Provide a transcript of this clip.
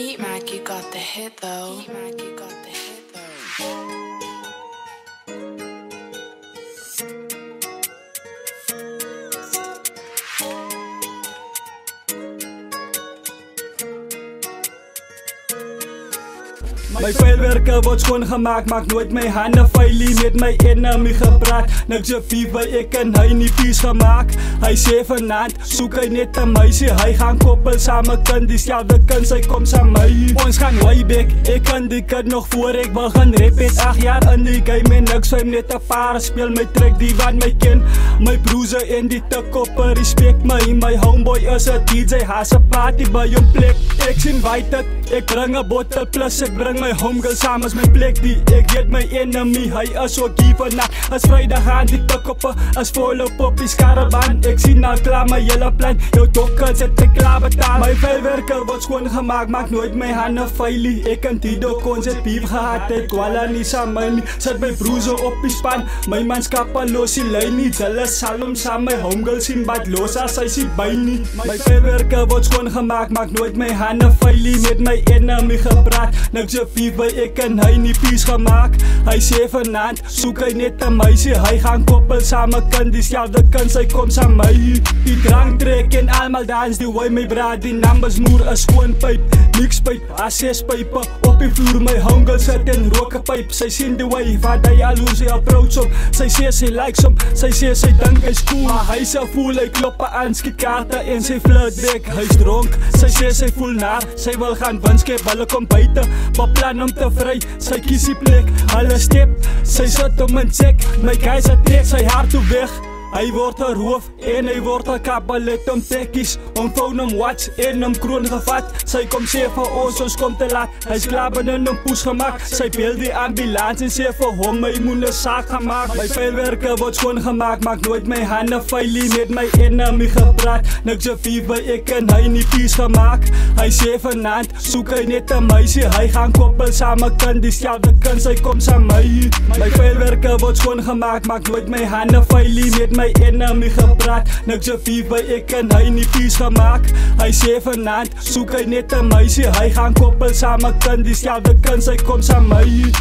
Heat Mac, you got the hit though. Heat Mac, you got the hit though. My vuilwerke word schoongemaak, maak nooit my hande vuilie met my enemy gepraat. Niks op wie by ek en hy nie pies gemaak. Hy sê vanaand, soek hy net 'n meisie. Hy gaan koppel saam 'n kind, dieselfde kind, sy kom saam my. Ons gaan Wybek, ek kan die kind nog voor ek begin rap het 8 jaar in die game en niks vir net 'n paar speel my trek die wat my ken. My broers en die tikkopper respect my. My homeboy is 'n DJ, has 'n party by jou plek. Ek sien white, ek bring 'n bottle plus ek bring my homegirl saam as my plek die. Ek weet my enemy, hy is so given na. As Vrydag aan die tikkopper, as volop op die skaraban. Ek sien al klaar my hele plan, jou dokkels het ek klaar betaal. My vuilwerke word schoongemaak, maak nooit my hande vuilie. Ek en Tido kon se piep gehad het, kwala nie saam my nie. Sit my broers op die span, my manskappe los die lyn nie. Hulle sal hom saam my homegirl sien, wat los as hy sien by nie. My vuilwerke word schoongemaak, maak nooit my hande vuilie. Met my enemy gepraat, niks op wie by ek en hy nie pies gemaak. Hy sê vanaand, soek hy net 'n meisie. Hy gaan koppel saam 'n kind, dieselfde kind, sy kom saam my. Die drank trek en almal dans die way my braad. Die numbers moer 'n skoon pyp, mixpyp, A6 pype. Op die vloer my homegirl sit en rook 'n pyp. Sy sien die way wat hy al hoe sy approach hom. Sy sê sy likes hom, sy sê sy dink hy's cool. Maar hy sê voel hy kloppe aan, skiet kaarte en sy flirt back. Hy's dronk, sy sê sy voel naar, sy wil gaan winskep, hulle kom buite, beplan om te vry, sy kies die plek. Hulle step, sy sit om in check, my guys het trek sy hart toe weg. Hy word 'n roof en hy word 'n kabalet om tekkies, om phone om watch en om kroon gevat. Sy kom sê vir ons kom te laat. Hy's klaar binne 'n poes gemaak. Sy bel die ambulans en sê vir hom hy moet 'n saak gemaak. My vuilwerke word schoongemaak, maak nooit my hande vuilie. Met my enemy gepraat, niks op wie by ek en hy nie pies gemaak. Hy sê vanaand, soek hy net 'n meisie. Hy gaan koppel saam 'n kind, dieselfde kind, sy kom saam my. My vuilwerke word schoongemaak, maak nooit my hande vuilie. Met my enemy gepraat, niks op wie by ek en hy nie pies gemaak. Hy sê vanaand, soek hy net 'n meisie. Hy gaan koppel saam 'n kind, dieselfde kind, sy kom saam my.